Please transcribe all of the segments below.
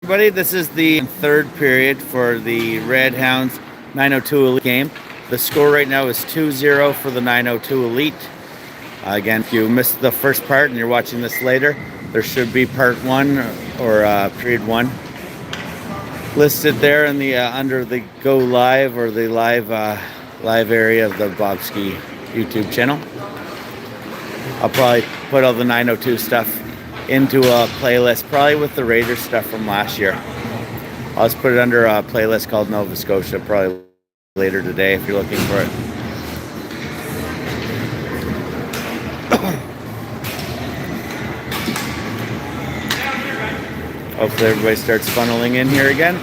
Everybody, this is the third period for the Red Hounds 902 Elite game. The score right now is 2-0 for the 902 Elite. Again, if you missed the first part and you're watching this later, there should be part one or period one listed there in the under the Go Live or the live area of the Bob Ski YouTube channel. I'll probably put all the 902 stuff into a playlist, probably with the Raiders stuff from last year. I'll just put it under a playlist called Nova Scotia, probably later today if you're looking for it. Hopefully everybody starts funneling in here again.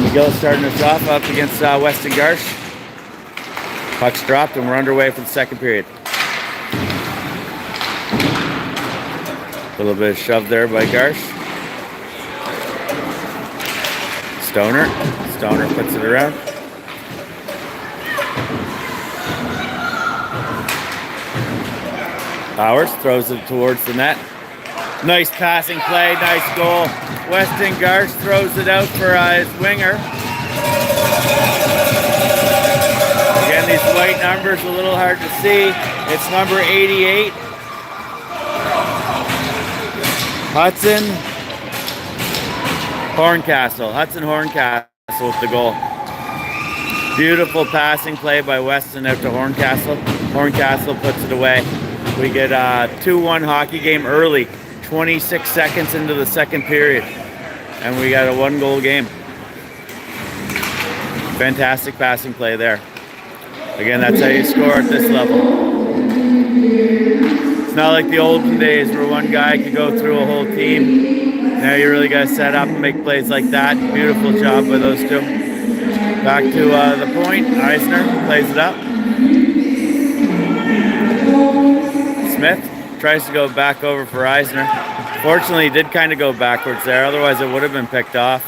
Miguel starting us off up against Weston Garsh. Puck's dropped and we're underway for the second period. A little bit of shove there by Garsh. Stoner puts it around. Powers throws it towards the net. Nice passing play, nice goal. Weston Garsh throws it out for his winger. Again, these white numbers a little hard to see. It's number 88. Hudson Horncastle with the goal. Beautiful passing play by Weston out to Horncastle. Horncastle puts it away. We get a 2-1 hockey game early. 26 seconds into the second period, and we got a 1-goal game. Fantastic passing play there. Again, that's how you score at this level. It's not like the olden days where one guy could go through a whole team. Now you really got to set up and make plays like that. Beautiful job by those two. Back to the point. Eisner plays it up. Smith tries to go back over for Eisner. Fortunately, he did kind of go backwards there. Otherwise, it would have been picked off.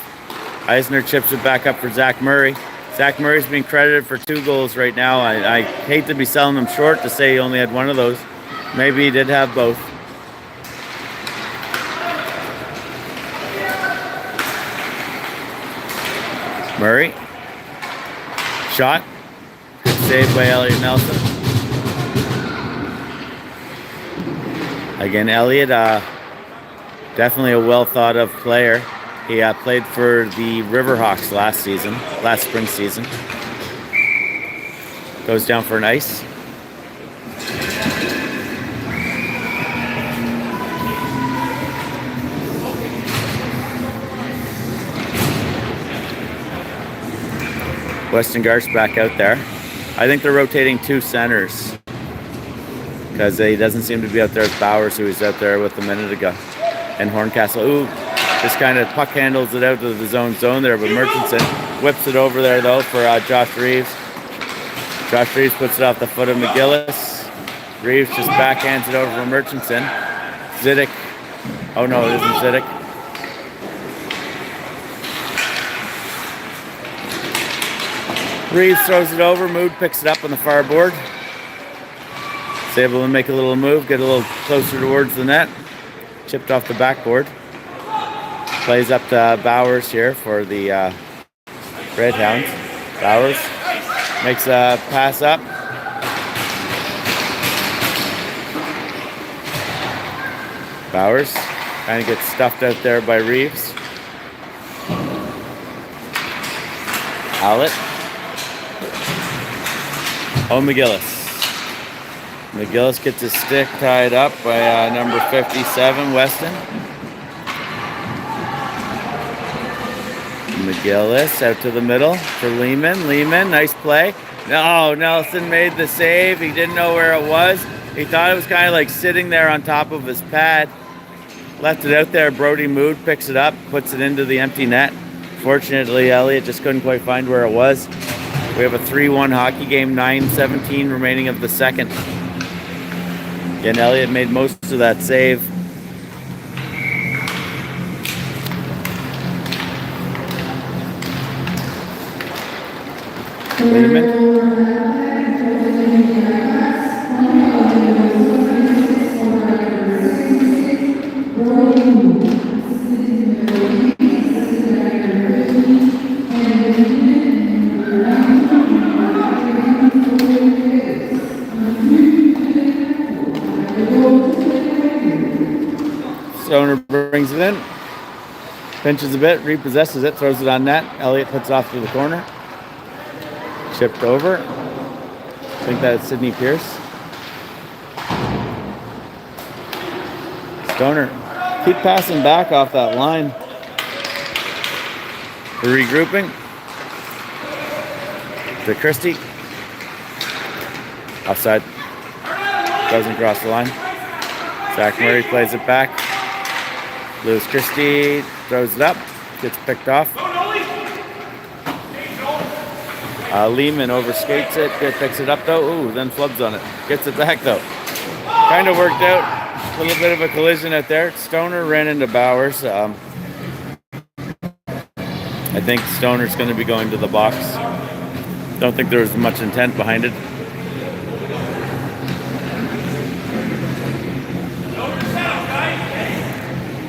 Eisner chips it back up for Zach Murray. Zach Murray's being credited for 2 goals right now. I hate to be selling him short to say he only had one of those. Maybe he did have both. Murray. Shot. Good save by Elliot Nelson. Again, Elliot, definitely a well thought of player. He played for the Riverhawks last spring season. Goes down for an ice. Weston Garsh back out there. I think they're rotating 2 centers, because he doesn't seem to be out there with Bowers, who was out there with a minute ago. And Horncastle, just kind of puck handles it out to the zone there, but Murchison whips it over there, though, for Josh Reeves. Josh Reeves puts it off the foot of McGillis. Reeves just backhands it over for Murchison. Zidek. Oh, no, it isn't Zidek. Reeves throws it over. Mood picks it up on the far board. He's able to make a little move, get a little closer towards the net. Chipped off the backboard. Plays up to Bowers here for the Red Hounds. Bowers makes a pass up. Bowers kind of gets stuffed out there by Reeves. Howlett. McGillis. McGillis gets his stick tied up by number 57, Weston. McGillis out to the middle for Lehman. Lehman, nice play. No, Nelson made the save. He didn't know where it was. He thought it was kind of like sitting there on top of his pad. Left it out there. Brody Mood picks it up, puts it into the empty net. Fortunately, Elliott just couldn't quite find where it was. We have a 3-1 hockey game, 9:17 remaining of the second. Again, Elliott made most of that save. Lehman. Stoner brings it in. Pinches a bit, repossesses it, throws it on net. Elliott puts it off to the corner. Chipped over. I think that's Sidney Pierce. Stoner, keep passing back off that line. We're regrouping. To Christie. Offside. Doesn't cross the line. Zach Murray plays it back. Lewis Christie throws it up. Gets picked off. Lehman overskates it. Picks it up though. Ooh, then flubs on it. Gets it back though. Kind of worked out. A little bit of a collision out there. Stoner ran into Bowers. I think Stoner's going to be going to the box. Don't think there was much intent behind it.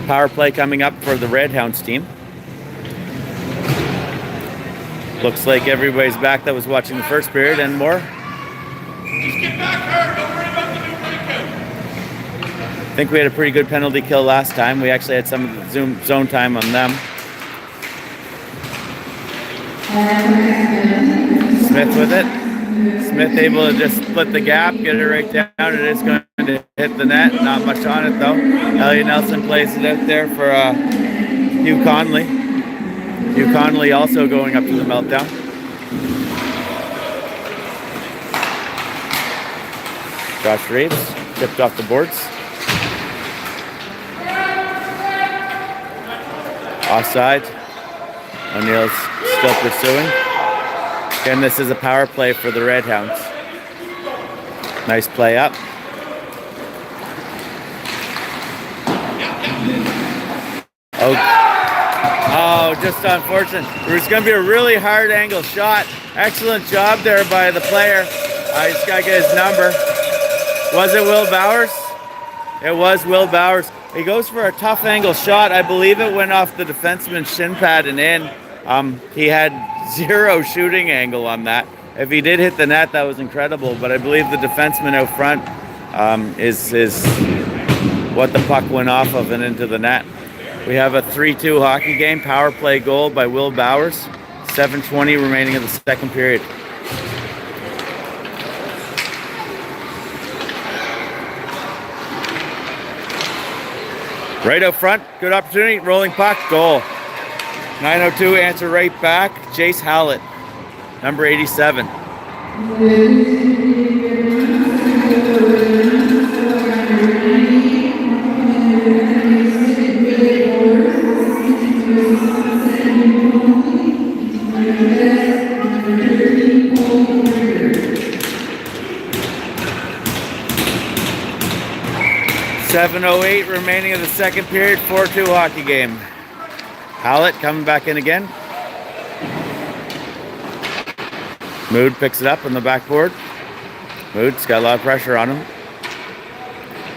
Power play coming up for the Red Hounds team. Looks like everybody's back that was watching the first period and more. Just get back hard. Don't worry about the new breakout. I think we had a pretty good penalty kill last time. We actually had some of the zone time on them. Smith with it. Smith able to just split the gap, get it right down. It is going to hit the net. Not much on it though. Elliot Nelson plays it out there for Hugh Conley. Hugh Conley also going up to the meltdown. Josh Reeves tipped off the boards. Offside. O'Neill's still pursuing. Again, this is a power play for the Red Hounds. Nice play up. Oh, just unfortunate. It was going to be a really hard angle shot. Excellent job there by the player. I just got to get his number. Was it Will Bowers? It was Will Bowers. He goes for a tough angle shot. I believe it went off the defenseman's shin pad and in. He had zero shooting angle on that. If he did hit the net, that was incredible. But I believe the defenseman out front is what the puck went off of and into the net. We have a 3-2 hockey game. Power play goal by Will Bowers. 7:20 remaining in the second period. Right out front, good opportunity, rolling puck, goal. 9:02, answer right back, Jace Hallett, number 87. .708 remaining of the second period, 4-2 hockey game. Hallett coming back in again. Mood picks it up on the backboard. Mood's got a lot of pressure on him.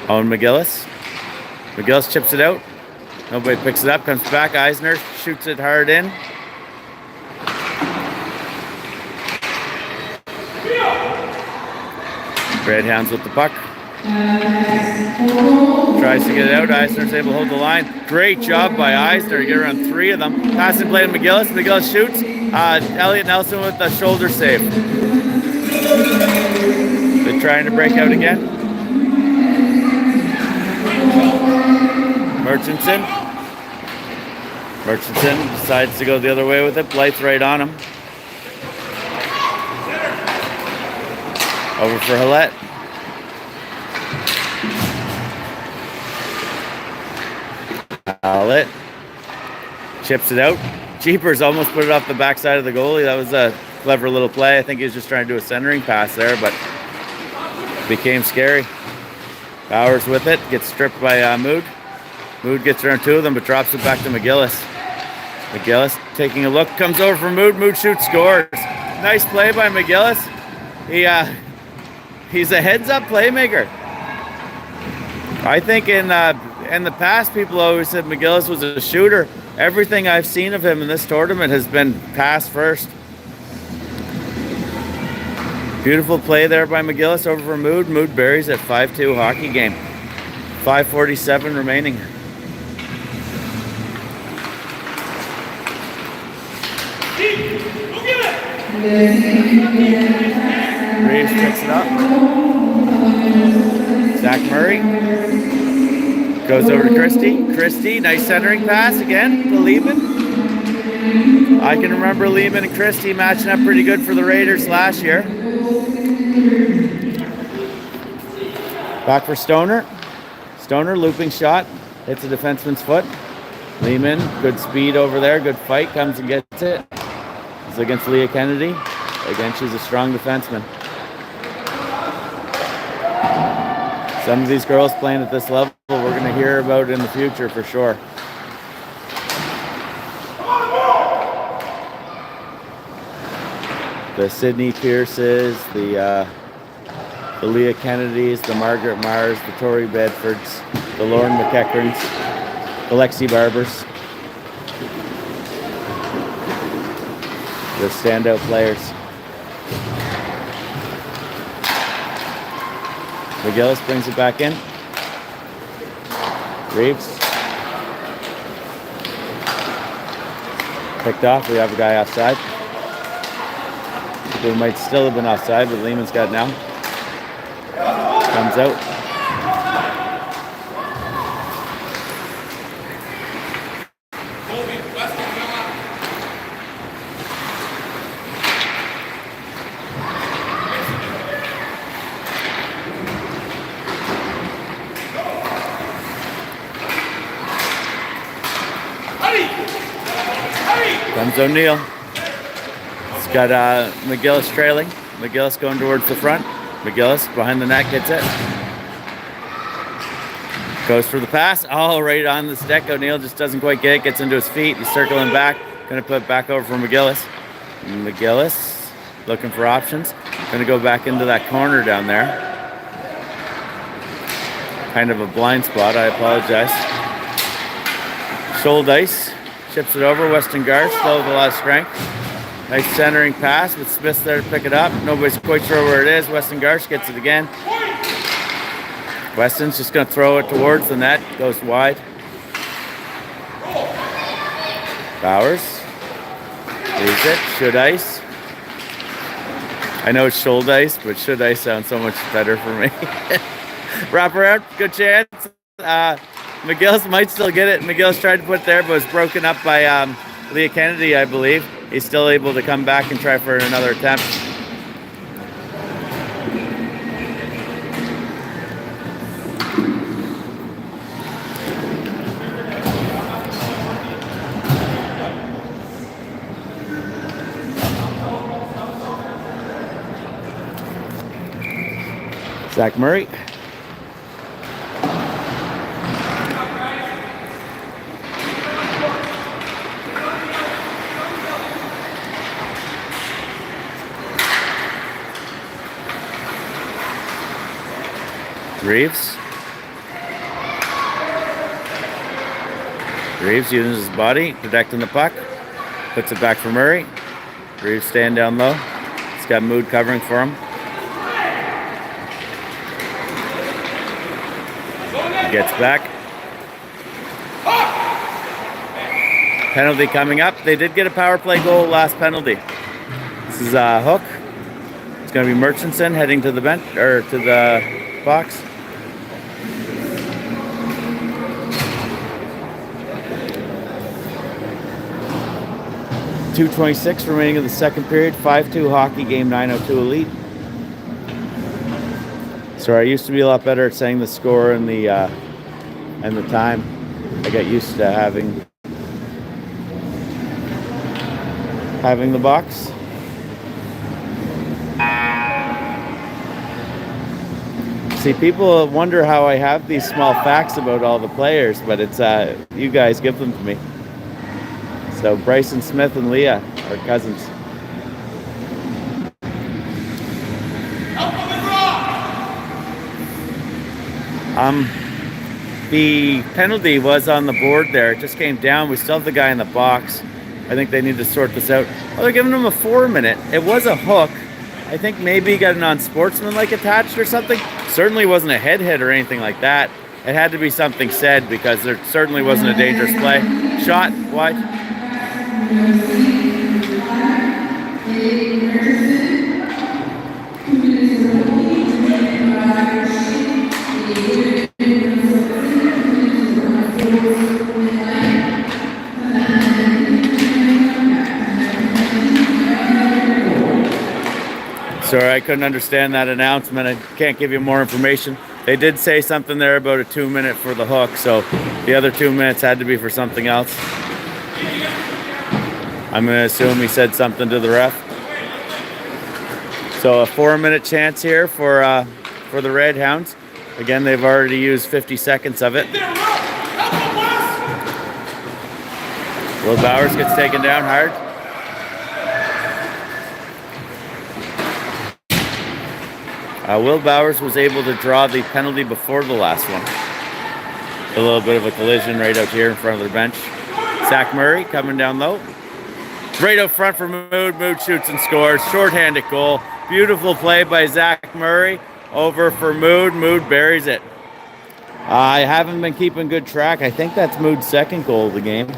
Owen McGillis. McGillis chips it out. Nobody picks it up, comes back. Eisner shoots it hard in. Red Hounds with the puck. Tries to get it out. Eisner's able to hold the line. Great job by Eisner to get around three of them. Passing play to McGillis. McGillis shoots. Elliot Nelson with the shoulder save. They're trying to break out again. Murchison decides to go the other way with it. Blythe's right on him. Over for Hallett. Hallett chips it out. Jeepers almost put it off the backside of the goalie. That was a clever little play. I think he was just trying to do a centering pass there, but it became scary. Bowers with it. Gets stripped by Mood. Mood gets around two of them, but drops it back to McGillis. McGillis taking a look. Comes over for Mood. Mood shoots, scores. Nice play by McGillis. He's a heads-up playmaker. I think in the past, people always said McGillis was a shooter. Everything I've seen of him in this tournament has been pass first. Beautiful play there by McGillis over for Mood. Mood buries at 5-2 hockey game. 5:47 remaining. Reeves picks it up. Zach Murray goes over to Christie. Christie, nice centering pass again to Lehman. I can remember Lehman and Christie matching up pretty good for the Raiders last year. Back for Stoner. Stoner, looping shot. Hits a defenseman's foot. Lehman, good speed over there. Good fight. Comes and gets it. It's against Leah Kennedy. Again, she's a strong defenseman. Some of these girls playing at this level, we're going to hear about in the future for sure. The Sydney Pierces, the Leah Kennedys, the Margaret Mars, the Tori Bedfords, the Lauren McEachrons, the Lexi Barbers. They're standout players. McGillis brings it back in. Reeves. Picked off. We have a guy offside. It might still have been offside, but Lehman's got it now. Comes out. Comes O'Neill. It's got McGillis trailing. McGillis going towards the front. McGillis behind the net gets it. Goes for the pass. Oh, right on the stick. O'Neill just doesn't quite get it. Gets into his feet. He's circling back. Going to put it back over for McGillis. McGillis looking for options. Going to go back into that corner down there. Kind of a blind spot. I apologize. Shoal Dice chips it over. Weston Garth still with a lot of strength. Nice centering pass with Smith there to pick it up. Nobody's quite sure where it is. Weston Garth gets it again. Weston's just going to throw it towards the net. Goes wide. Bowers. Leaves it. Should ice. I know it's Shoal Dice, but should ice sounds so much better for me. Wrap around. Good chance. McGillis might still get it. McGillis tried to put it there, but was broken up by Leah Kennedy, I believe. He's still able to come back and try for another attempt. Zach Murray. Reeves. Reeves using his body, protecting the puck. Puts it back for Murray. Reeves staying down low. He's got Mood covering for him. He gets back. Penalty coming up. They did get a power play goal last penalty. This is Hook. It's going to be Murchison heading to the bench or to the box. .226 remaining of the second period. 5-2 hockey game, 902 Elite. Sorry, I used to be a lot better at saying the score and the time. I got used to having the box. See, people wonder how I have these small facts about all the players, but it's you guys give them to me. So Bryson Smith and Leah are cousins. The penalty was on the board there. It just came down. We still have the guy in the box. I think they need to sort this out. Oh, they're giving him a 4-minute. It was a hook. I think maybe he got a non-sportsmanlike attached or something. Certainly wasn't a head hit or anything like that. It had to be something said because there certainly wasn't a dangerous play. Shot wide. Sorry, I couldn't understand that announcement. I can't give you more information. They did say something there about a 2 minute for the hook, so the other 2 minutes had to be for something else. I'm going to assume he said something to the ref. So a 4 minute chance here for the Red Hounds. Again, they've already used 50 seconds of it. Will Bowers gets taken down hard. Will Bowers was able to draw the penalty before the last one. A little bit of a collision right out here in front of the bench. Zach Murray coming down low. Right out front for Mood. Mood shoots and scores. Short-handed goal. Beautiful play by Zach Murray. Over for Mood. Mood buries it. I haven't been keeping good track. I think that's Mood's second goal of the game.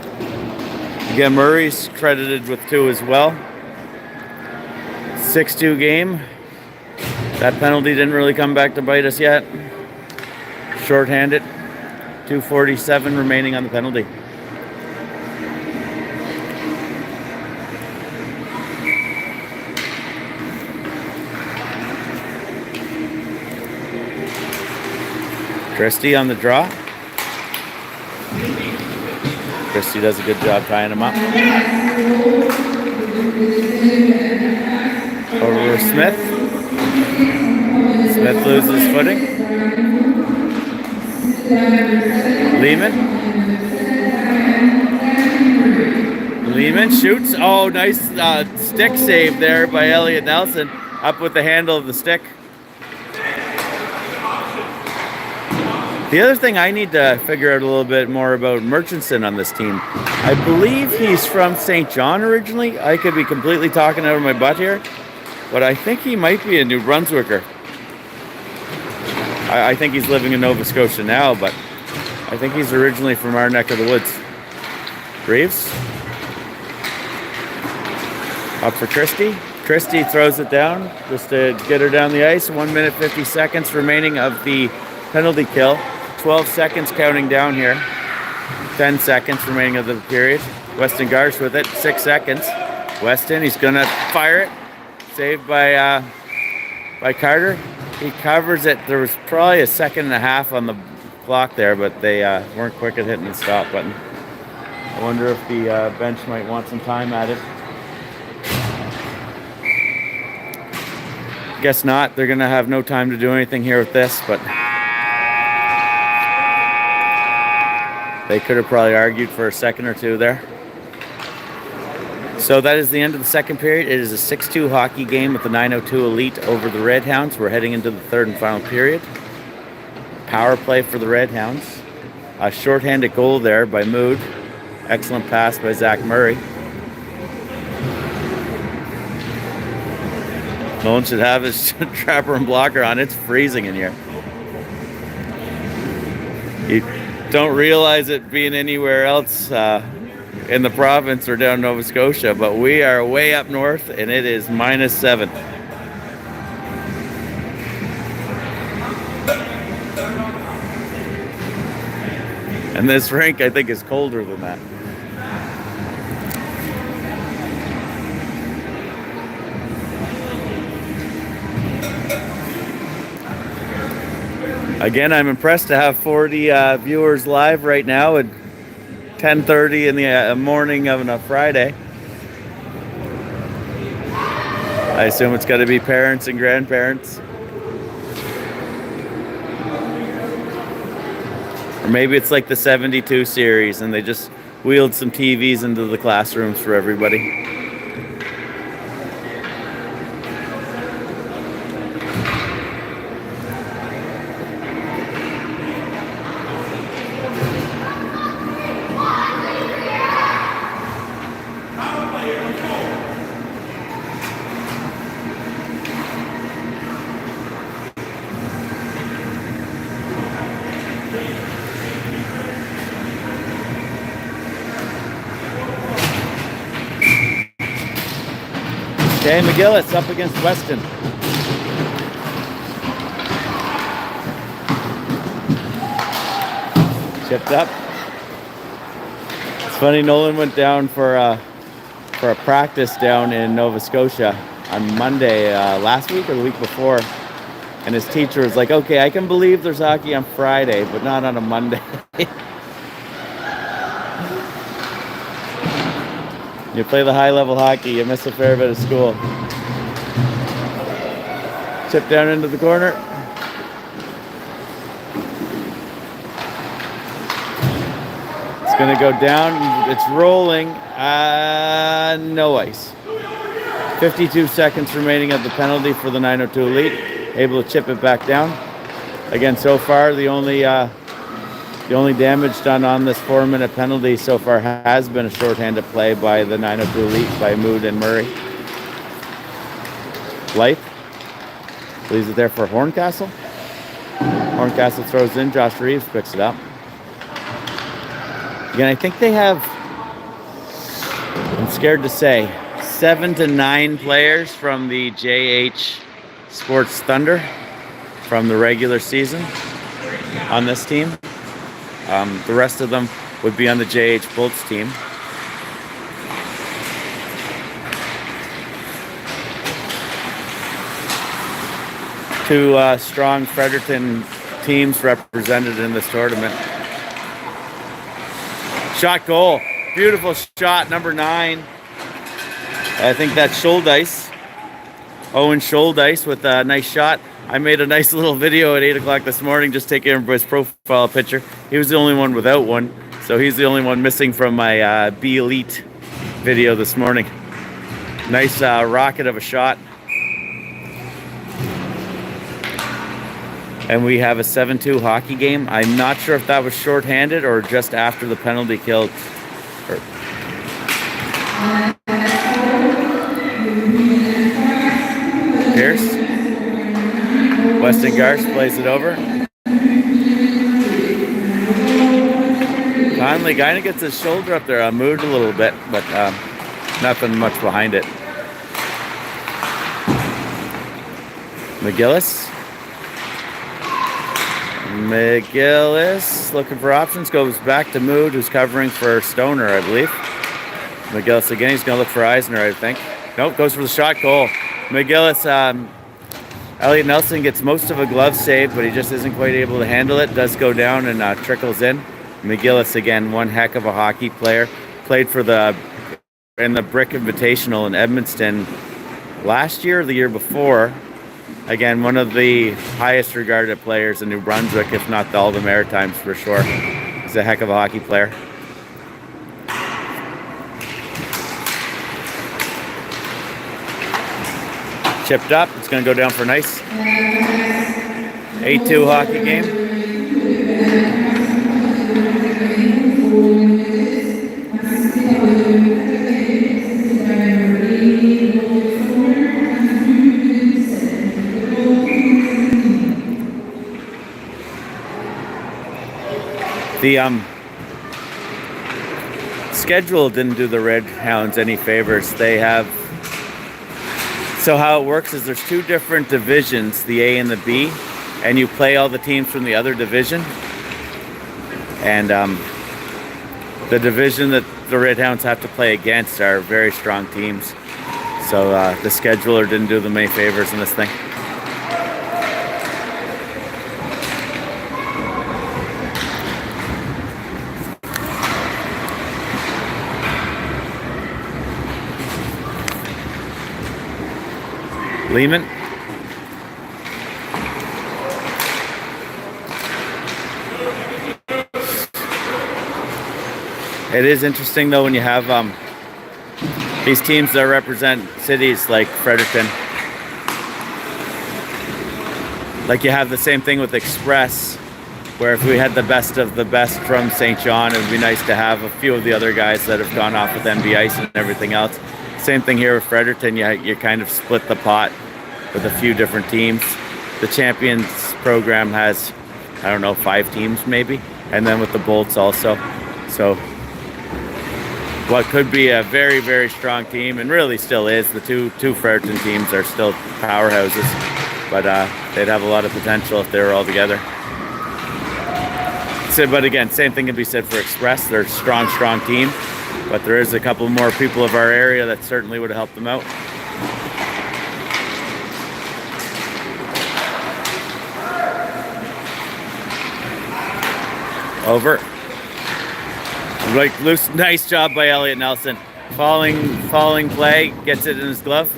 Again, Murray's credited with 2 as well. 6-2 game. That penalty didn't really come back to bite us yet. Short-handed. 2:47 remaining on the penalty. Christie on the draw. Christie does a good job tying him up. Over Smith. Smith loses footing. Lehman shoots. Oh, nice stick save there by Elliot Nelson. Up with the handle of the stick. The other thing I need to figure out a little bit more about Murchison on this team. I believe he's from St. John originally. I could be completely talking out of my butt here, but I think he might be a New Brunswicker. I think he's living in Nova Scotia now, but I think he's originally from our neck of the woods. Reeves. Up for Christie. Christie throws it down just to get her down the ice. 1 minute 50 seconds remaining of the penalty kill. 12 seconds counting down here. 10 seconds remaining of the period. Weston Garsh with it. 6 seconds. Weston, he's gonna fire it. Saved by Carter. He covers it. There was probably a second and a half on the clock there, but they weren't quick at hitting the stop button. I wonder if the bench might want some time at it. Guess not. They're gonna have no time to do anything here with this, but they could have probably argued for a second or two there. So that is the end of the second period. It is a 6-2 hockey game with the 902 Elite over the Red Hounds. We're heading into the third and final period. Power play for the Red Hounds. A shorthanded goal there by Mood. Excellent pass by Zach Murray. Nolan should have his trapper and blocker on. It's freezing in here. You don't realize it being anywhere else in the province or down Nova Scotia, but we are way up north and it is -7. And this rink, I think, is colder than that. Again, I'm impressed to have 40 viewers live right now at 10:30 in the morning of a Friday. I assume it's got to be parents and grandparents. Or maybe it's like the 72 series and they just wheeled some TVs into the classrooms for everybody. Okay, McGillis up against Weston. Chipped up. It's funny, Nolan went down for a practice down in Nova Scotia on Monday last week or the week before, and his teacher was like, "Okay, I can believe there's hockey on Friday, but not on a Monday." You play the high-level hockey, you miss a fair bit of school. Chip down into the corner. It's going to go down. It's rolling. No ice. 52 seconds remaining of the penalty for the 902 Elite. Able to chip it back down. Again, so far, the only damage done on this 4-minute penalty so far has been a shorthanded play by the 902 Elite by Mood and Murray. Blythe leaves it there for Horncastle. Horncastle throws in. Josh Reeves picks it up. Again, I think they have, I'm scared to say, 7 to 9 players from the JH Sports Thunder from the regular season on this team. The rest of them would be on the JH Bolts team. Two strong Fredericton teams represented in this tournament. Shot goal. Beautiful shot, number 9. I think that's Scholdice. Owen Scholdice with a nice shot. I made a nice little video at 8 o'clock this morning just taking his profile picture. He was the only one without one, so he's the only one missing from my B Elite video this morning. Nice rocket of a shot. And we have a 7-2 hockey game. I'm not sure if that was shorthanded or just after the penalty kill. Pierce. Weston Garst plays it over. Conley kind of gets his shoulder up there. Moved a little bit, but nothing much behind it. McGillis looking for options. Goes back to Mood, who's covering for Stoner, I believe. McGillis again. He's going to look for Eisner, I think. Nope, goes for the shot goal. McGillis, Elliot Nelson gets most of a glove save, but he just isn't quite able to handle it. Does go down and trickles in. McGillis, again, one heck of a hockey player. Played for in the Brick Invitational in Edmundston last year or the year before. Again, one of the highest regarded players in New Brunswick, if not all the Maritimes for sure. He's a heck of a hockey player. Chipped up. It's going to go down for a nice 8-2 hockey game. The schedule didn't do the Red Hounds any favors. They have, so how it works is there's 2 different divisions, the A and the B, and you play all the teams from the other division. And the division that the Red Hounds have to play against are very strong teams. So the scheduler didn't do them any favors in this thing. Lehman. It is interesting though when you have these teams that represent cities like Fredericton. Like you have the same thing with Express, where if we had the best of the best from St. John, it would be nice to have a few of the other guys that have gone off with MB Ice and everything else. Same thing here with Fredericton. You kind of split the pot with a few different teams. The Champions program has, I don't know, 5 teams maybe, and then with the Bolts also. So what could be a very, very strong team, and really still is, the two Fredericton teams are still powerhouses, but they'd have a lot of potential if they were all together. So, but again, same thing can be said for Express. They're a strong, strong team, but there is a couple more people of our area that certainly would have helped them out. Over. Like loose, nice job by Elliot Nelson. Falling play, gets it in his glove.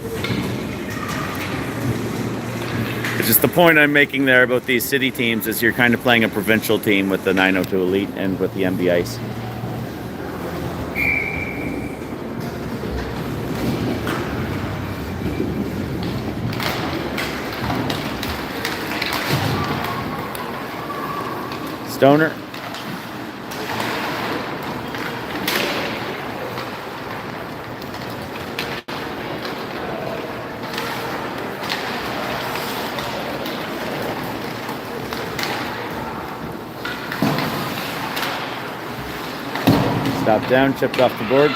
It's just the point I'm making there about these city teams is you're kind of playing a provincial team with the 902 Elite and with the MB Ice. Stoner. Stop down, chipped off the boards.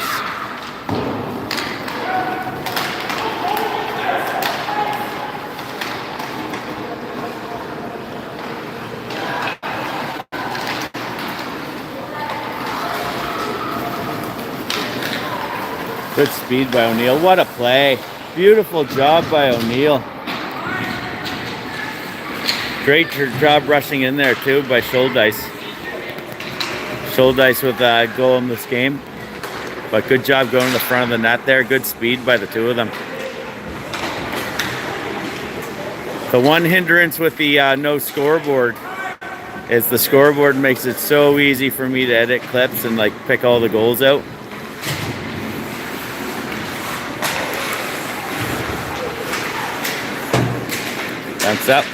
Good speed by O'Neill. What a play. Beautiful job by O'Neill. Great job rushing in there too by Schuldice. Schuldice with a goal in this game. But good job going to the front of the net there. Good speed by the two of them. The one hindrance with the no scoreboard is the scoreboard makes it so easy for me to edit clips and like pick all the goals out. Bounce up.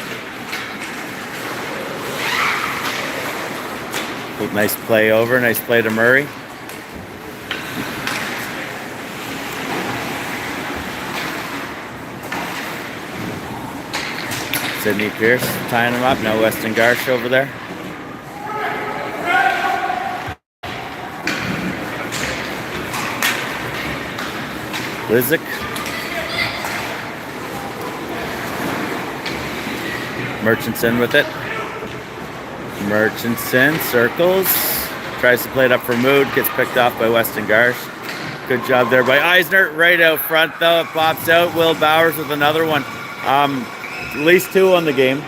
Nice play over. Nice play to Murray. Sidney Pierce tying him up. Now Weston Garsh over there. Lizick. Murchison with it. Murchison circles. Tries to play it up for Mood. Gets picked off by Weston Garsh. Good job there by Eisner. Right out front though. It pops out. Will Bowers with another one. At least two on the game.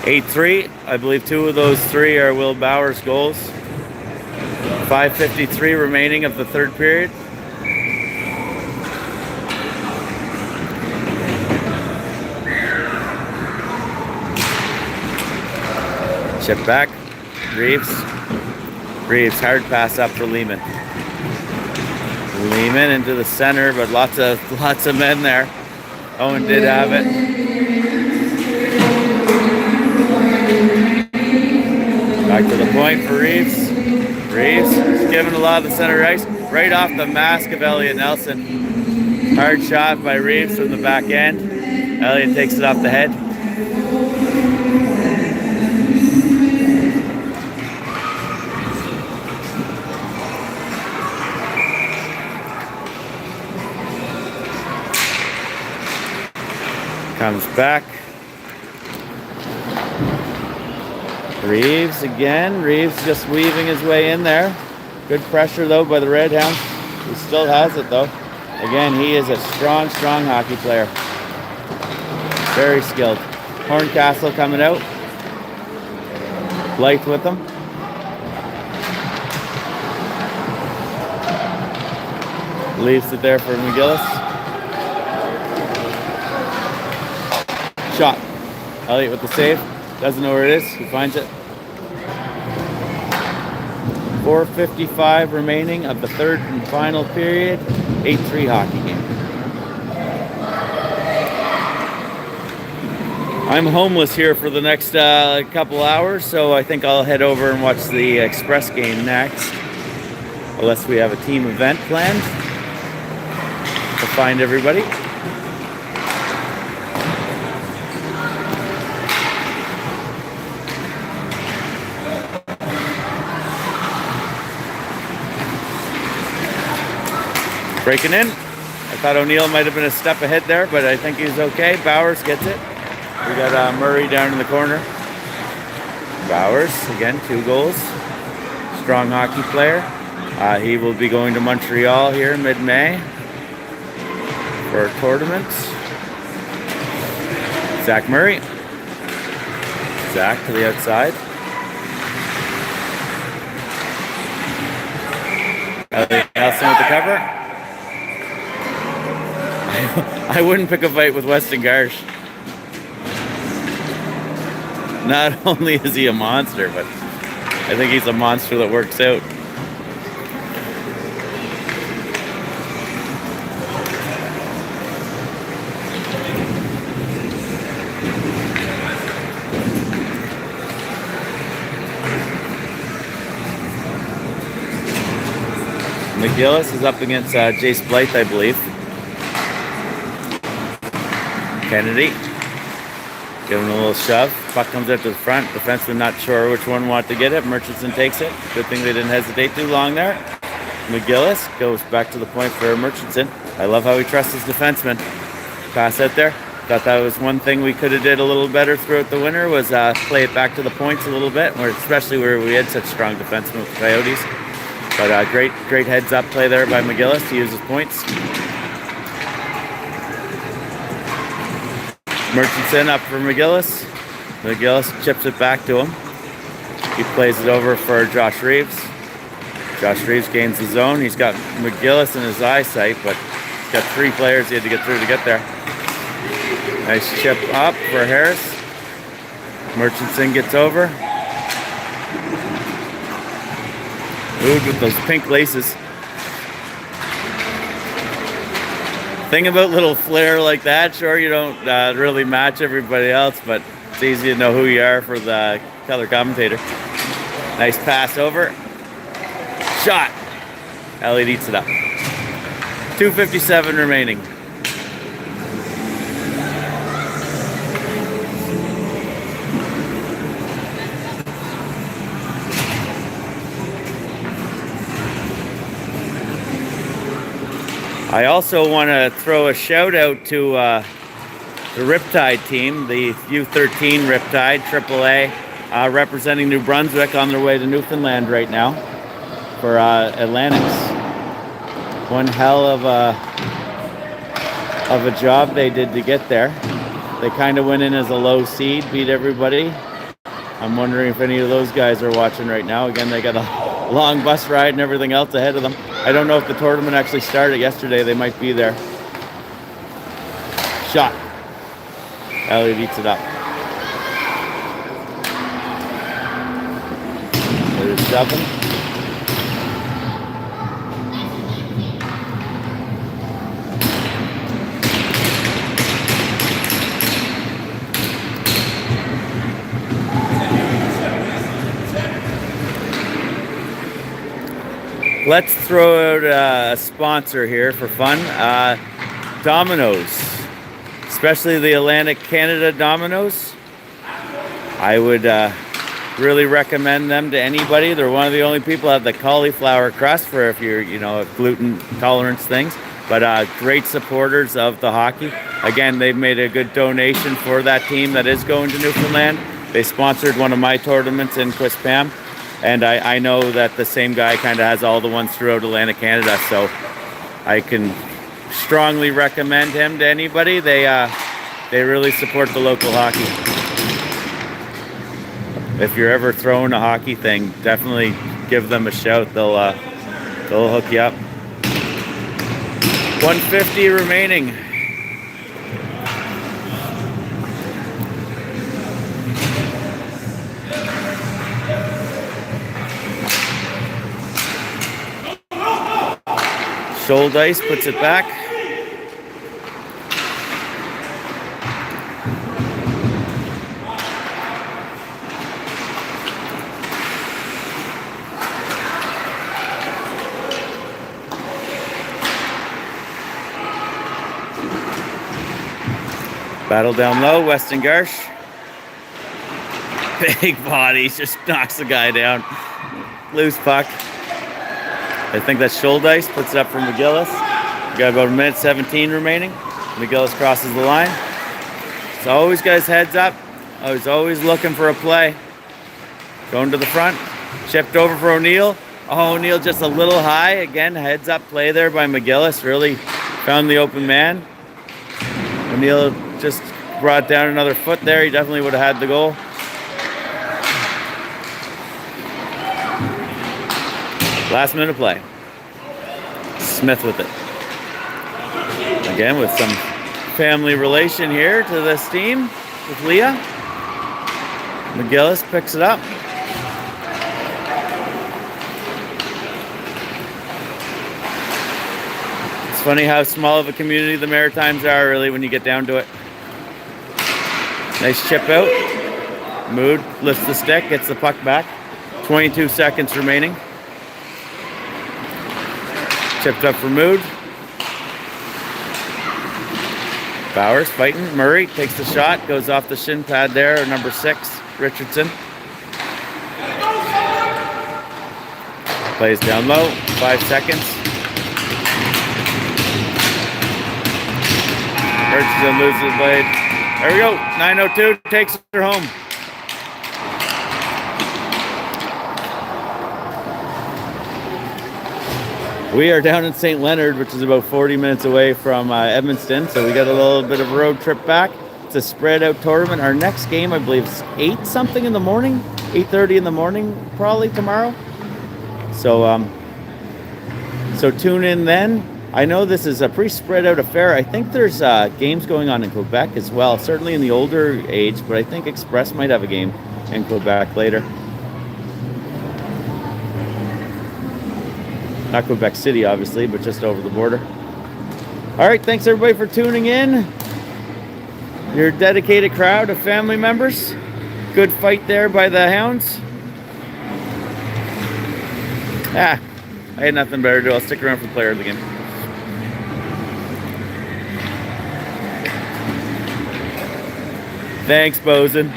(8-3). I believe two of those three are Will Bowers goals. 5:53 remaining of the third period. Chip back. Reeves. Hard pass up for Lehman. Lehman into the center, but lots of men there. Owen did have it. Back to the point for Reeves. Reeves is giving a lot of the center ice. Right off the mask of Elliot Nelson. Hard shot by Reeves from the back end. Elliot takes it off the head. Comes back. Reeves again. Reeves just weaving his way in there. Good pressure though by the Red Hounds. He still has it though. Again, he is a strong hockey player. Very skilled. Horncastle coming out. Blythe with him. Leaves it there for McGillis. Shot. Elliot with the save. Doesn't know where it is. He finds it. 4:55 remaining of the third and final period. 8-3 hockey game. I'm homeless here for the next couple hours, so I think I'll head over and watch the Express game next. Unless we have a team event planned to find everybody. Breaking in. I thought O'Neill might have been a step ahead there, but I think he's okay. Bowers gets it. We got Murray down in the corner. Bowers, again, 2 goals. Strong hockey player. He will be going to Montreal here mid-May. for tournaments. Zach Murray. Zach to the outside. Elliot Nelson with the cover. I wouldn't pick a fight with Weston Garsh. Not only is he a monster, but I think he's a monster that works out. McGillis is up against Jace Blythe, I believe. Kennedy. Giving a little shove. Puck comes out to the front. Defenseman not sure which one wanted to get it. Murchison takes it. Good thing they didn't hesitate too long there. McGillis goes back to the point for Murchison. I love how he trusts his defenseman. Pass out there. Thought that was one thing we could have did a little better throughout the winter was play it back to the points a little bit, especially where we had such strong defensemen with the Coyotes. But great heads-up play there by McGillis to use his points. Murchison up for McGillis. McGillis chips it back to him. He plays it over for Josh Reeves. Josh Reeves gains the zone. He's got McGillis in his eyesight, but he's got 3 players he had to get through to get there. Nice chip up for Harris. Murchison gets over. Ooh, with those pink laces. Thing about little flair like that, sure, you don't really match everybody else, but it's easy to know who you are for the color commentator. Nice pass over. Shot. Elliott eats it up. 2:57 remaining. I also want to throw a shout out to the Riptide team, the U13 Riptide, AAA, representing New Brunswick on their way to Newfoundland right now for Atlantics. One hell of a job they did to get there. They kind of went in as a low seed, beat everybody. I'm wondering if any of those guys are watching right now. Again, they got a long bus ride and everything else ahead of them. I don't know if the tournament actually started yesterday. They might be there. Shot. Elliott eats it up. There's 7. Let's throw out a sponsor here for fun. Domino's, especially the Atlantic Canada Domino's. I would really recommend them to anybody. They're one of the only people that have the cauliflower crust for if you're, gluten tolerance things. But great supporters of the hockey. Again, they've made a good donation for that team that is going to Newfoundland. They sponsored one of my tournaments in Quispam. And I know that the same guy kind of has all the ones throughout Atlantic Canada, so I can strongly recommend him to anybody. They really support the local hockey. If you're ever throwing a hockey thing, definitely give them a shout. They'll hook you up. 150 remaining. Dice puts it back. Battle down low, Weston Garsh. Big body, just knocks the guy down. Loose puck. I think that's Dice, puts it up for McGillis. We got about 1:17 remaining. McGillis crosses the line. So always got his heads up. I was always looking for a play. Going to the front. Chipped over for O'Neill. Oh, O'Neill just a little high. Again, heads up play there by McGillis. Really found the open man. O'Neill just brought down another foot there. He definitely would have had the goal. Last minute of play. Smith with it. Again, with some family relation here to this team with Leah. McGillis picks it up. It's funny how small of a community the Maritimes are, really, when you get down to it. Nice chip out. Mood lifts the stick, gets the puck back. 22 seconds remaining. Chipped up for Mood. Bowers fighting. Murray takes the shot, goes off the shin pad there. Number 6, Richardson. Plays down low. 5 seconds. Richardson loses the blade. There we go. 9:02 takes her home. We are down in St. Leonard, which is about 40 minutes away from Edmundston, so we got a little bit of a road trip back. It's a spread-out tournament. Our next game, I believe, is 8-something in the morning, 8:30 in the morning, probably tomorrow. So, so tune in then. I know this is a pretty spread-out affair. I think there's games going on in Quebec as well, certainly in the older age, but I think Express might have a game in Quebec later. Not Quebec City, obviously, but just over the border. All right, thanks everybody for tuning in. Your dedicated crowd of family members. Good fight there by the Hounds. I had nothing better to do. I'll stick around for the player of the game. Thanks, Bosun.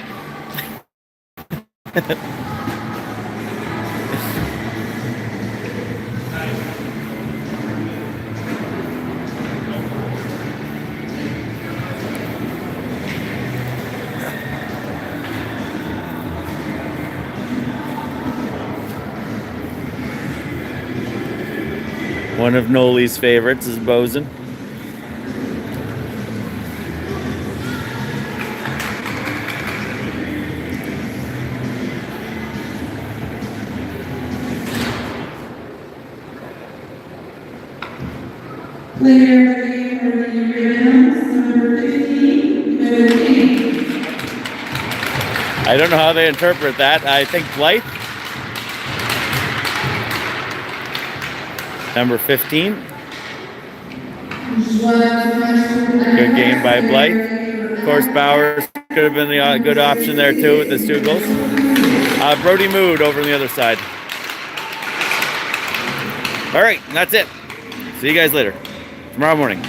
One of Noli's favorites is Bosun. Player for the Hounds, number 15, I don't know how they interpret that. I think Blythe. Number 15. Good game by Blythe. Of course, Bowers could have been the good option there too with his 2 goals. Brody Mood over on the other side. All right, that's it. See you guys later. Tomorrow morning.